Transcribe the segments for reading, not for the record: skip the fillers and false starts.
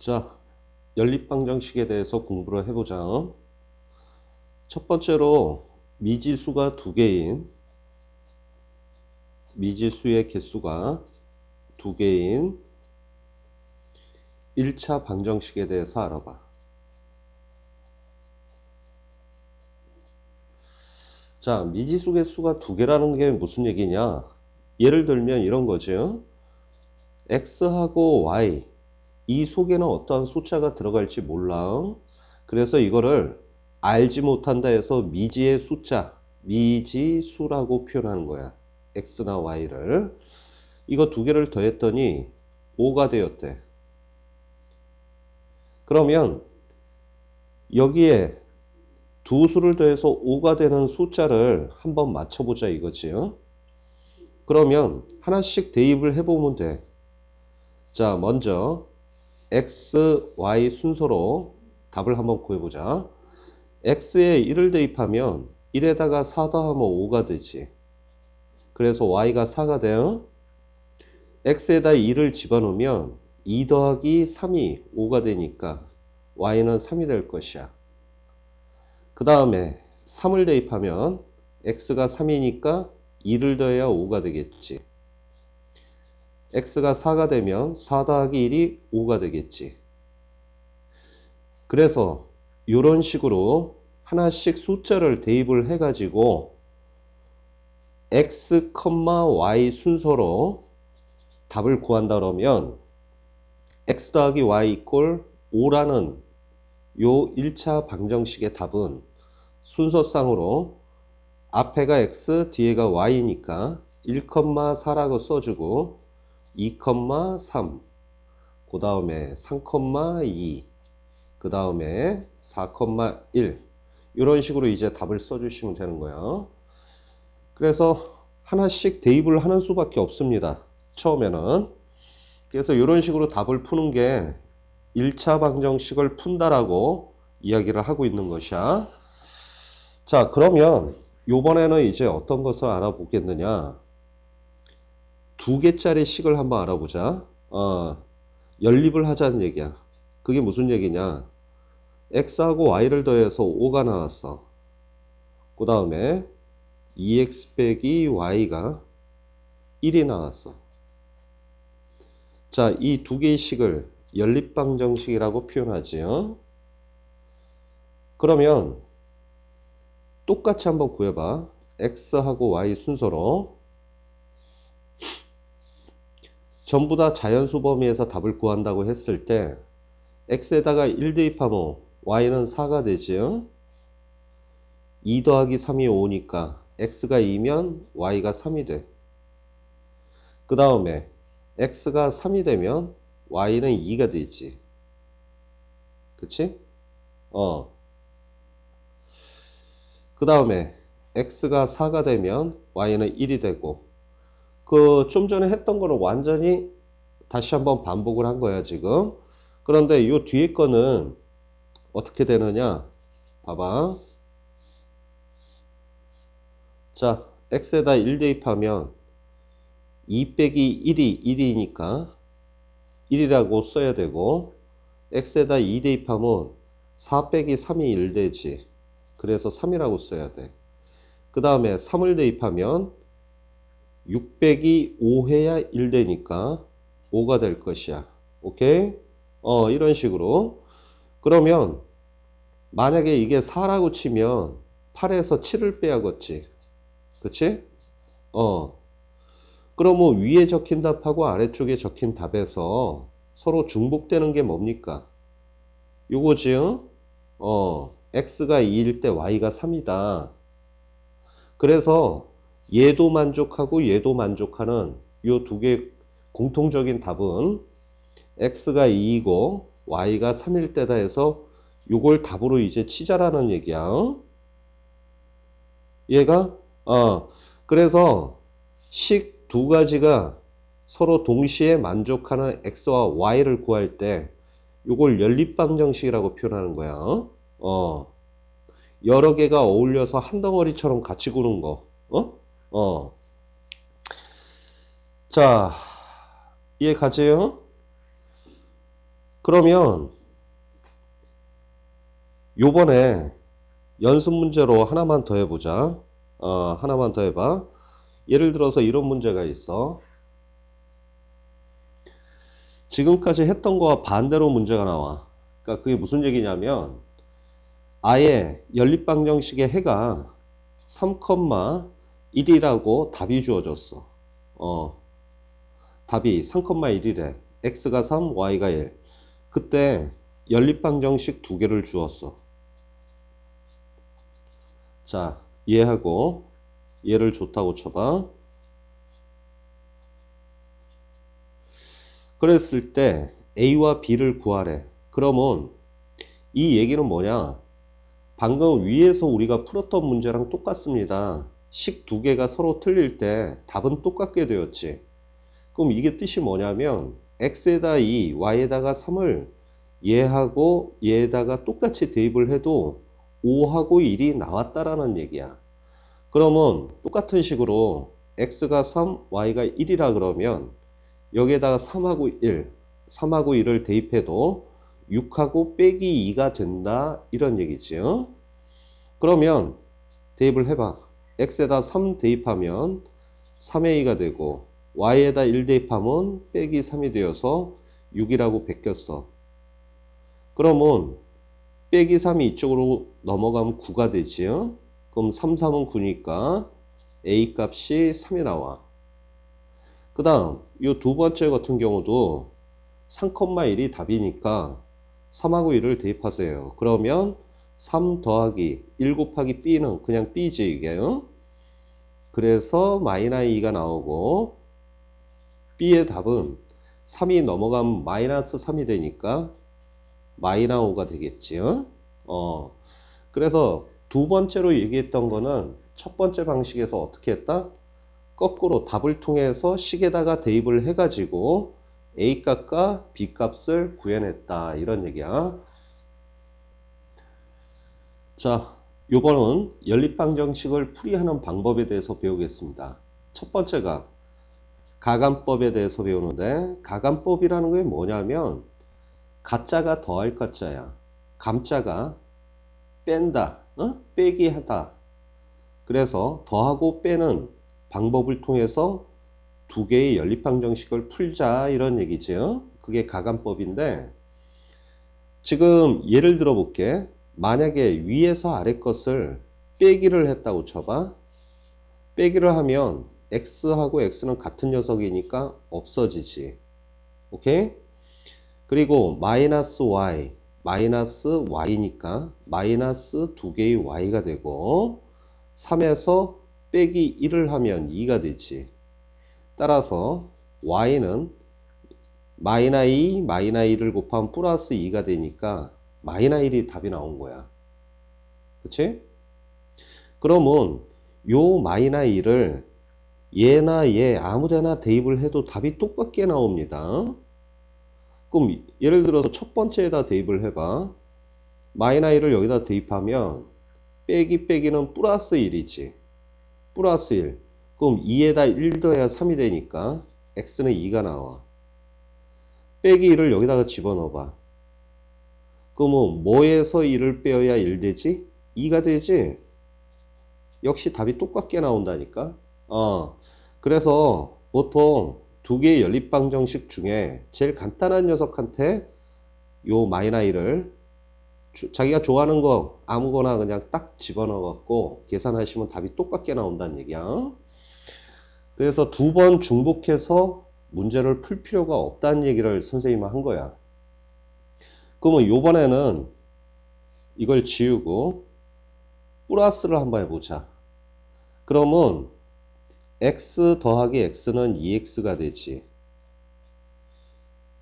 자, 연립방정식에 대해서 공부를 해보자. 첫 번째로 미지수가 두 개인 미지수의 개수가 두 개인 1차 방정식에 대해서 알아봐. 자, 미지수 개수가 두 개라는 게 무슨 얘기냐? 예를 들면 이런 거죠. x하고 y 이 속에는 어떠한 숫자가 들어갈지 몰라. 그래서 이거를 알지 못한다 해서 미지의 숫자, 미지수라고 표현하는 거야. x나 y를. 이거 두 개를 더했더니 5가 되었대. 그러면 여기에 두 수를 더해서 5가 되는 숫자를 한번 맞춰보자 이거지요. 그러면 하나씩 대입을 해보면 돼. 자, 먼저 x, y 순서로 답을 한번 구해보자. x에 1을 대입하면 1에다가 4 더하면 5가 되지. 그래서 y가 4가 돼요. x에다 2를 집어넣으면 2 더하기 3이 5가 되니까 y는 3이 될 것이야. 그 다음에 3을 대입하면 x가 3이니까 2를 더해야 5가 되겠지. x가 4가 되면 4 더하기 1이 5가 되겠지. 그래서 이런 식으로 하나씩 숫자를 대입을 해가지고 x, y 순서로 답을 구한다 그러면 x 더하기 y 이꼴 5라는 요 1차 방정식의 답은 순서상으로 앞에가 x, 뒤에가 y니까 1,4라고 써주고 2,3, 그 다음에 3,2, 그 다음에 4,1 이런 식으로 이제 답을 써주시면 되는 거예요. 그래서 하나씩 대입을 하는 수밖에 없습니다. 처음에는. 그래서 이런 식으로 답을 푸는 게 1차 방정식을 푼다라고 이야기를 하고 있는 것이야. 자, 그러면 요번에는 이제 어떤 것을 알아보겠느냐. 두 개짜리 식을 한번 알아보자. 연립을 하자는 얘기야. 그게 무슨 얘기냐. x하고 y를 더해서 5가 나왔어. 그 다음에 2x 빼기 y가 1이 나왔어. 자, 이 두 개의 식을 연립방정식이라고 표현하지요. 그러면 똑같이 한번 구해봐. x하고 y 순서로 전부 다 자연수 범위에서 답을 구한다고 했을 때 x에다가 1 대입하면 y는 4가 되지요. 2 더하기 3이 5니까 x가 2면 y가 3이 돼. 그 다음에 x가 3이 되면 y는 2가 되지. 그치? 그 다음에 x가 4가 되면 y는 1이 되고, 그 좀 전에 했던 거는 완전히 다시 한번 반복을 한 거야 지금. 그런데 이 뒤에 거는 어떻게 되느냐 봐봐. 자, x에다 1 대입하면 2 빼기 1이 1이니까 1이라고 써야 되고, x에다 2 대입하면 4 빼기 3이 1 되지. 그래서 3이라고 써야 돼. 그 다음에 3을 대입하면 6 빼기 5 해야 1 되니까 5가 될 것이야. 오케이? 이런 식으로. 그러면 만약에 이게 4라고 치면 8에서 7을 빼야겠지. 그치? 그러면 위에 적힌 답하고 아래쪽에 적힌 답에서 서로 중복되는 게 뭡니까? 요거지? x가 2일 때 y가 3이다. 그래서 얘도 만족하고 얘도 만족하는 요 두 개 공통적인 답은 x가 2이고 y가 3일 때다 해서 요걸 답으로 이제 치자라는 얘기야. 얘가 그래서 식 두 가지가 서로 동시에 만족하는 x와 y를 구할 때 요걸 연립방정식이라고 표현하는 거야. 여러 개가 어울려서 한 덩어리처럼 같이 구는 거. 자, 이해 가지요? 그러면 요번에 연습 문제로 하나만 더 해보자. 하나만 더 해봐. 예를 들어서 이런 문제가 있어. 지금까지 했던 거와 반대로 문제가 나와. 그러니까 그게 무슨 얘기냐면 아예 연립방정식의 해가 3,1이라고 답이 주어졌어. 답이 3,1이래. x가 3, y가 1. 그때 연립방정식 두 개를 주었어. 자, 얘하고 얘를 좋다고 쳐봐. 그랬을 때 a와 b를 구하래. 그러면 이 얘기는 뭐냐? 방금 위에서 우리가 풀었던 문제랑 똑같습니다. 식 두 개가 서로 틀릴 때 답은 똑같게 되었지. 그럼 이게 뜻이 뭐냐면 x에다 2, y에다가 3을 얘하고 얘에다가 똑같이 대입을 해도 5하고 1이 나왔다라는 얘기야. 그러면 똑같은 식으로 x가 3, y가 1이라 그러면 여기에다가 3하고 1, 3하고 1을 대입해도 6하고 빼기 2가 된다 이런 얘기죠. 그러면 대입을 해봐. x에다 3 대입하면 3의 2가 되고 y에다 1 대입하면 빼기 3이 되어서 6이라고 베꼈어. 그러면 빼기 3이 이쪽으로 넘어가면 9가 되지요. 그럼 3, 3은 9니까 a 값이 3이 나와. 그 다음 이 두 번째 같은 경우도 3,1이 답이니까 3하고 1을 대입하세요. 그러면 3 더하기 1 곱하기 b는 그냥 b지 이게. 그래서 마이너스 2가 나오고 b의 답은 3이 넘어가면 마이너스 3이 되니까 마이너스 5가 되겠지요. 그래서 두 번째로 얘기했던 거는 첫 번째 방식에서 어떻게 했다? 거꾸로 답을 통해서 식에다가 대입을 해가지고 A 값과 B 값을 구해냈다 이런 얘기야. 자, 요번은 연립방정식을 풀이하는 방법에 대해서 배우겠습니다. 첫 번째가 가감법에 대해서 배우는데 가감법이라는 게 뭐냐면 가짜가 더할 가짜야. 감짜가 뺀다, 빼기 하다. 그래서 더하고 빼는 방법을 통해서 두 개의 연립방정식을 풀자 이런 얘기죠. 그게 가감법인데 지금 예를 들어 볼게. 만약에 위에서 아래 것을 빼기를 했다고 쳐봐. 빼기를 하면 x하고 x는 같은 녀석이니까 없어지지. 오케이? 그리고 마이너스 y, 마이너스 y니까 마이너스 두 개의 y가 되고 3에서 빼기 1을 하면 2가 되지. 따라서 y는 마이너스 2, 마이너스 1을 곱하면 플러스 2가 되니까 마이너스 1이 답이 나온 거야. 그치? 그러면 요 마이너스 1을 얘나 얘 아무데나 대입을 해도 답이 똑같게 나옵니다. 그럼 예를 들어서 첫 번째에다 대입을 해봐. 마이너스 1을 여기다 대입하면 빼기 빼기는 플러스 1이지. 플러스 1. 그럼 2에다 1 더해야 3이 되니까 x는 2가 나와. 빼기 1을 여기다가 집어넣어봐. 그러면 뭐에서 1을 빼어야 1 되지? 2가 되지? 역시 답이 똑같게 나온다니까. 그래서 보통 두 개의 연립방정식 중에 제일 간단한 녀석한테 요 마이너스 1을 자기가 좋아하는 거 아무거나 그냥 딱 집어넣어 갖고 계산하시면 답이 똑같게 나온다는 얘기야. 그래서 두 번 중복해서 문제를 풀 필요가 없다는 얘기를 선생님은 한 거야. 그러면 요번에는 이걸 지우고 플러스를 한번 해보자. 그러면 x 더하기 x는 2x가 되지.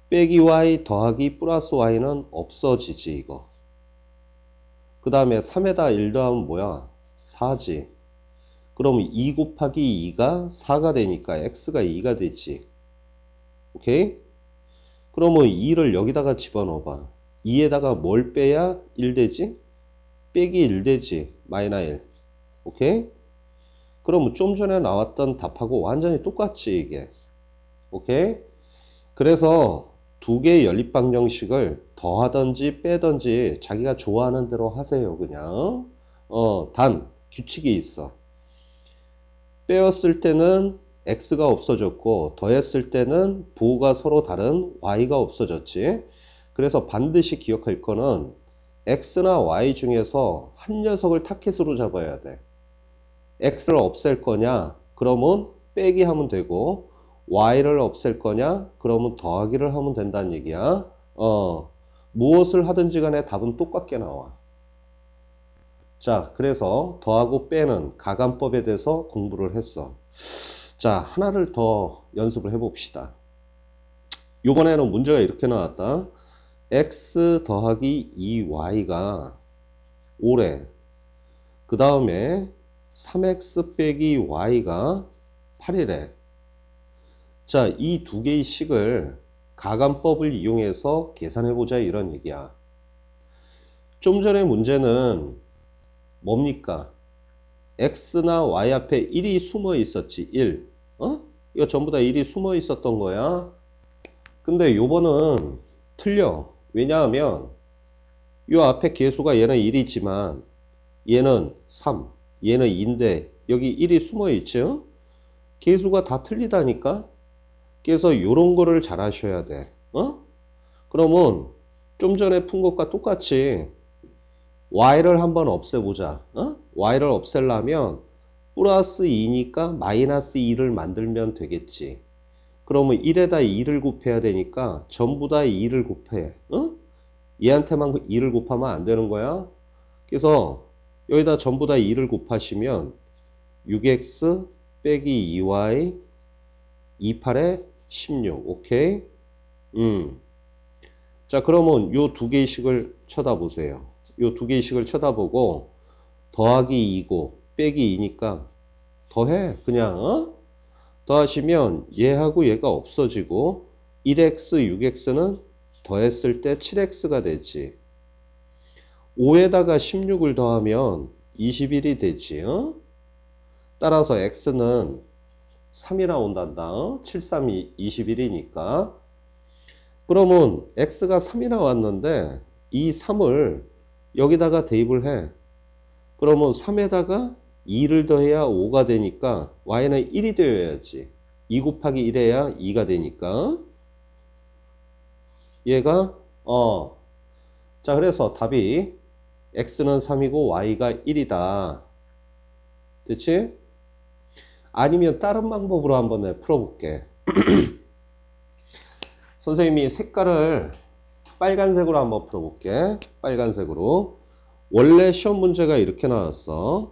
빼기 y 더하기 플러스 y는 없어지지 이거. 그 다음에 3에다 1 더하면 뭐야? 4지. 그럼 2 곱하기 2가 4가 되니까 x가 2가 되지. 오케이? 그러면 2를 여기다가 집어넣어봐. 2에다가 뭘 빼야 1 되지? 빼기 1 되지. 마이너스 1. 오케이? 그러면 좀 전에 나왔던 답하고 완전히 똑같지 이게. 오케이? 그래서 두 개의 연립방정식을 더하든지 빼든지 자기가 좋아하는 대로 하세요. 그냥 단 규칙이 있어. 빼었을 때는 x가 없어졌고 더했을 때는 부호가 서로 다른 y가 없어졌지. 그래서 반드시 기억할 거는 x나 y 중에서 한 녀석을 타켓으로 잡아야 돼. x를 없앨 거냐? 그러면 빼기 하면 되고, y를 없앨 거냐? 그러면 더하기를 하면 된다는 얘기야. 무엇을 하든지 간에 답은 똑같게 나와. 자, 그래서 더하고 빼는 가감법에 대해서 공부를 했어. 자, 하나를 더 연습을 해봅시다. 이번에는 문제가 이렇게 나왔다. x 더하기 2y가 5래. 그 다음에 3x 빼기 y가 8이래. 자, 이 두 개의 식을 가감법을 이용해서 계산해보자 이런 얘기야. 좀 전에 문제는 뭡니까? x나 y 앞에 1이 숨어 있었지. 1. 이거 전부 다 1이 숨어 있었던 거야. 근데 요번은 틀려. 왜냐하면 요 앞에 개수가 얘는 1이지만 얘는 3, 얘는 2인데 여기 1이 숨어 있죠? 개수가 다 틀리다니까? 그래서 요런 거를 잘 하셔야 돼. 그러면 좀 전에 푼 것과 똑같이 y를 한번 없애보자. y를 없애려면 플러스 2니까 마이너스 2를 만들면 되겠지. 그러면 1에다 2를 곱해야 되니까 전부 다 2를 곱해. 얘한테만 2를 곱하면 안 되는 거야. 그래서 여기다 전부 다 2를 곱하시면 6x 빼기 2y 28에 16. 오케이? 자, 그러면 요 두 개의 식을 쳐다보세요. 요 두 개의 식을 쳐다보고 더하기 2고 빼기 2니까 더해. 그냥 더하시면 얘하고 얘가 없어지고 1x, 6x는 더했을 때 7x가 되지. 5에다가 16을 더하면 21이 되지. 따라서 x는 3이 나온단다. 7, 3, 21이니까. 그러면 x가 3이 나왔는데 이 3을 여기다가 대입을 해. 그러면 3에다가 2를 더해야 5가 되니까 y는 1이 되어야지. 2 곱하기 1해야 2가 되니까. 얘가 자, 그래서 답이 x는 3이고 y가 1이다. 됐지? 아니면 다른 방법으로 한번 내가 풀어볼게. 선생님이 색깔을 빨간색으로 한번 풀어볼게. 빨간색으로. 원래 시험 문제가 이렇게 나왔어.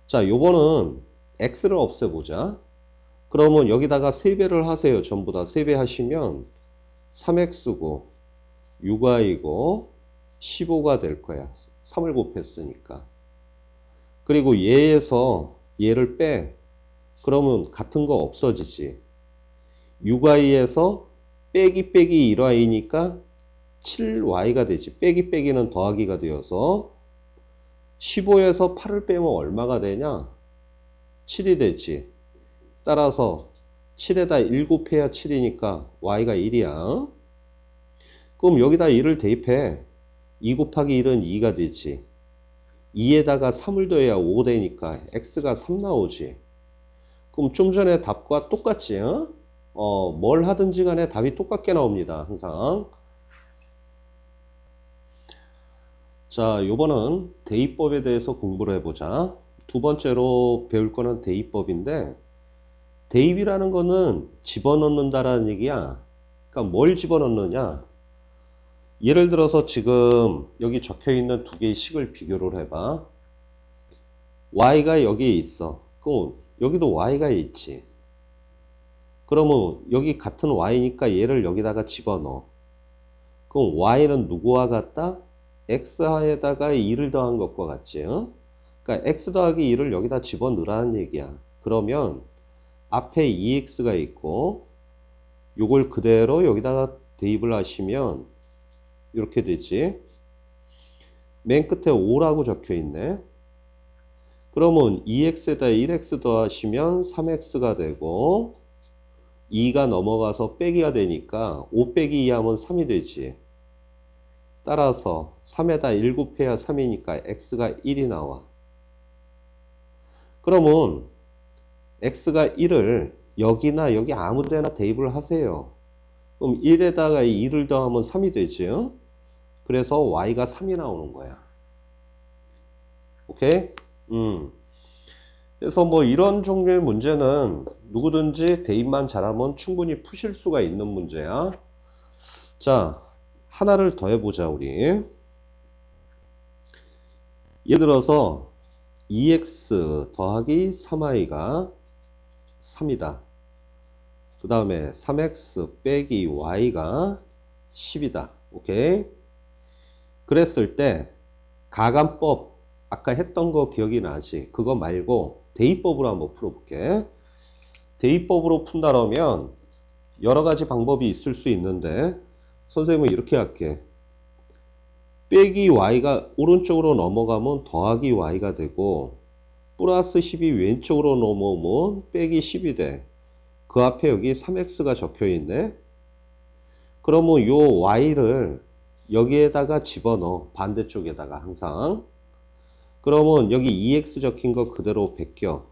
자, 요거는 x를 없애보자. 그러면 여기다가 3배를 하세요. 전부 다 3배 하시면 3x고 6y고 15가 될 거야. 3을 곱했으니까. 그리고 얘에서 얘를 빼. 그러면 같은 거 없어지지. 6y에서 빼기 빼기 1y니까 7y가 되지. 빼기 빼기는 더하기가 되어서 15에서 8을 빼면 얼마가 되냐? 7이 되지. 따라서 7에다 1 곱해야 7이니까 y가 1이야. 그럼 여기다 1을 대입해. 2 곱하기 1은 2가 되지. 2에다가 3을 더해야 5 되니까 x가 3 나오지. 그럼 좀 전에 답과 똑같지? 뭘 하든지 간에 답이 똑같게 나옵니다. 항상. 자, 요번은 대입법에 대해서 공부를 해보자. 두 번째로 배울 거는 대입법인데, 대입이라는 거는 집어넣는다라는 얘기야. 그러니까 뭘 집어넣느냐? 예를 들어서 지금 여기 적혀 있는 두 개의 식을 비교를 해봐. y가 여기에 있어. 그럼 여기도 y가 있지. 그러면 여기 같은 y니까 얘를 여기다가 집어넣어. 그럼 y는 누구와 같다? x에다가 2를 더한 것과 같지. 그러니까 x 더하기 2를 여기다 집어넣으라는 얘기야. 그러면 앞에 2x가 있고 요걸 그대로 여기다가 대입을 하시면 이렇게 되지. 맨 끝에 5라고 적혀 있네. 그러면 2x에다 1x 더하시면 3x가 되고 2가 넘어가서 빼기가 되니까 5 빼기 2 하면 3이 되지. 따라서 3에다 1 곱해야 3이니까 x가 1이 나와. 그러면 x가 1을 여기나 여기 아무 데나 대입을 하세요. 그럼 1에다가 2를 더하면 3이 되죠. 그래서 y가 3이 나오는 거야. 오케이? 그래서 뭐 이런 종류의 문제는 누구든지 대입만 잘하면 충분히 푸실 수가 있는 문제야. 자, 하나를 더 해보자, 우리. 예를 들어서 2x 더하기 3y가 3이다. 그 다음에 3x 빼기 y가 10이다. 오케이? 그랬을 때 가감법 아까 했던 거 기억이 나지? 그거 말고 대입법으로 한번 풀어볼게. 대입법으로 푼다면 여러 가지 방법이 있을 수 있는데 선생님은 이렇게 할게. 빼기 y가 오른쪽으로 넘어가면 더하기 y가 되고 플러스 10이 왼쪽으로 넘어오면 빼기 10이 돼. 그 앞에 여기 3x가 적혀 있네. 그러면 요 y를 여기에다가 집어넣어. 반대쪽에다가 항상. 그러면 여기 2x 적힌 거 그대로 베껴.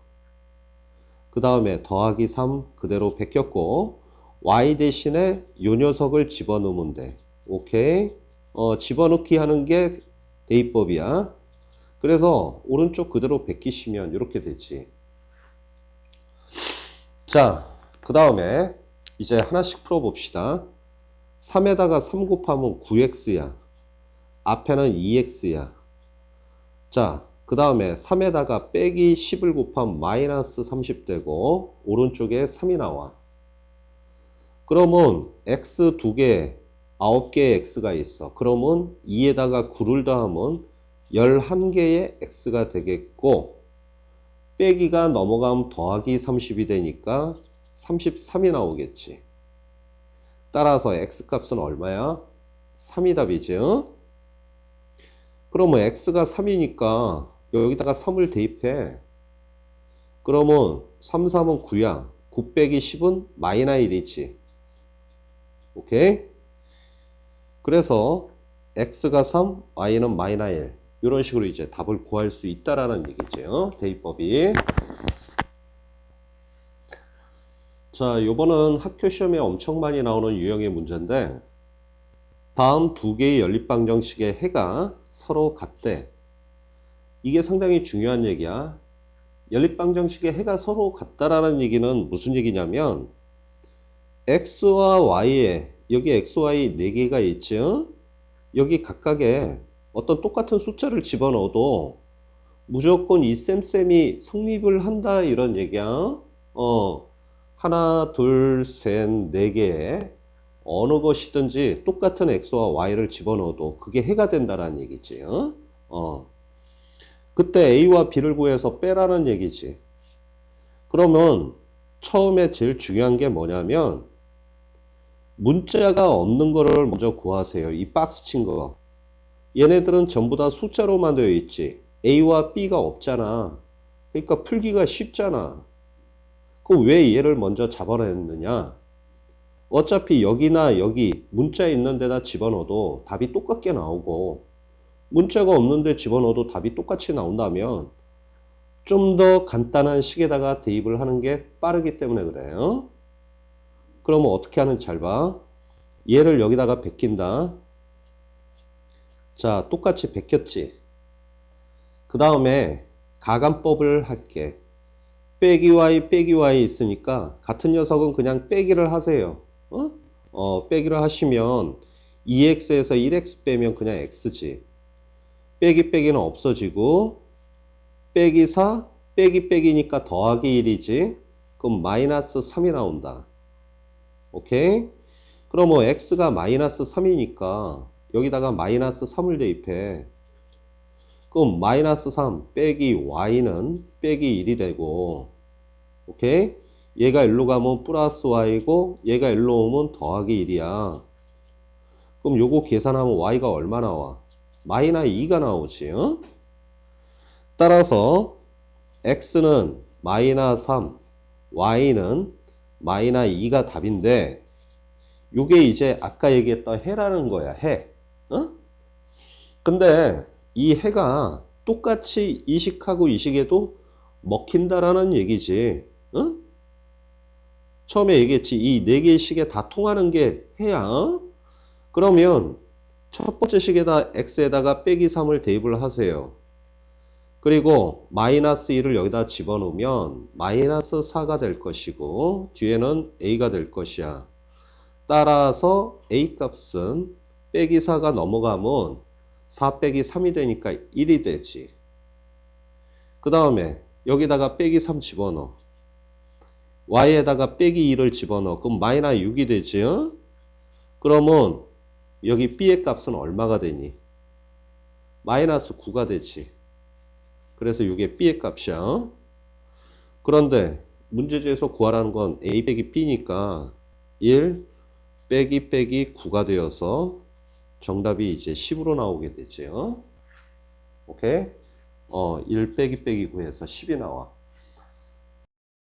그 다음에 더하기 3 그대로 베꼈고 y 대신에 요 녀석을 집어넣으면 돼. 오케이? 집어넣기 하는 게 대입법이야. 그래서 오른쪽 그대로 베끼시면 이렇게 되지. 자, 그 다음에 이제 하나씩 풀어봅시다. 3에다가 3 곱하면 9x야. 앞에는 2x야. 자, 그 다음에 3에다가 빼기 10을 곱하면 마이너스 30 되고 오른쪽에 3이 나와. 그러면 x 2개, 9개의 x가 있어. 그러면 2에다가 9를 더하면 11개의 x가 되겠고 빼기가 넘어가면 더하기 30이 되니까 33이 나오겠지. 따라서 x값은 얼마야? 3이 답이죠. 그러면 x가 3이니까 여기다가 3을 대입해. 그러면 3, 3은 9야. 9 빼기 10은 마이너스 1이지. 오케이? 그래서 x가 3, y는 마이너스 1. 이런 식으로 이제 답을 구할 수 있다라는 얘기죠. 대입법이. 자, 요거는 학교 시험에 엄청 많이 나오는 유형의 문제인데 다음 두 개의 연립방정식의 해가 서로 같대. 이게 상당히 중요한 얘기야. 연립방정식의 해가 서로 같다라는 얘기는 무슨 얘기냐면 x와 y에 여기 x, y 4개가 있죠. 여기 각각에 어떤 똑같은 숫자를 집어넣어도 무조건 이 셈셈이 성립을 한다 이런 얘기야. 하나, 둘, 셋, 4개에 어느 것이든지 똑같은 x와 y를 집어넣어도 그게 해가 된다라는 얘기지. 그때 a와 b를 구해서 빼라는 얘기지. 그러면 처음에 제일 중요한 게 뭐냐면 문자가 없는 거를 먼저 구하세요. 이 박스 친 거. 얘네들은 전부 다 숫자로만 되어 있지. a와 b가 없잖아. 그러니까 풀기가 쉽잖아. 그럼 왜 얘를 먼저 잡아냈느냐? 어차피 여기나 여기 문자 있는 데다 집어넣어도 답이 똑같게 나오고 문자가 없는 데 집어넣어도 답이 똑같이 나온다면 좀 더 간단한 식에다가 대입을 하는 게 빠르기 때문에 그래요. 그러면 어떻게 하는지 잘 봐. 얘를 여기다가 베낀다. 자, 똑같이 베꼈지. 그 다음에 가감법을 할게. 빼기 y 있으니까 같은 녀석은 그냥 빼기를 하세요. 빼기를 하시면 2x에서 1x 빼면 그냥 x지. 빼기는 없어지고 빼기 4 빼기니까 더하기 1이지. 그럼 마이너스 3이 나온다. 오케이? 그럼 뭐 x가 마이너스 3이니까 여기다가 마이너스 3을 대입해. 그럼 마이너스 3 빼기 y는 빼기 1이 되고, 오케이? 얘가 일로 가면 플러스 y고 얘가 일로 오면 더하기 1이야. 그럼 요거 계산하면 y가 얼마 나와? 마이너스 2가 나오지. 따라서 x는 마이너스 3, y는 마이너스 2가 답인데 요게 이제 아까 얘기했던 해라는 거야. 해. 어? 근데 이 해가 똑같이 이식하고 이식에도 먹힌다라는 얘기지. 어? 처음에 얘기했지. 이 네 개의 식에 다 통하는 게 해야. 어? 그러면 첫 번째 식에다 x에다가 빼기 3을 대입을 하세요. 그리고 마이너스 1을 여기다 집어넣으면 마이너스 4가 될 것이고 뒤에는 a가 될 것이야. 따라서 a 값은 빼기 4가 넘어가면 4 빼기 3이 되니까 1이 되지. 그 다음에 여기다가 빼기 3 집어넣어. y에다가 빼기 2를 집어넣어. 그럼 마이너스 6이 되지. 어? 그러면 여기 b의 값은 얼마가 되니? 마이너스 9가 되지. 그래서 이게 b의 값이야. 그런데 문제지에서 구하라는 건 a 빼기 b니까 1 빼기 빼기 9가 되어서 정답이 이제 10으로 나오게 되죠. 오케이? 1 빼기 빼기 9에서 10이 나와.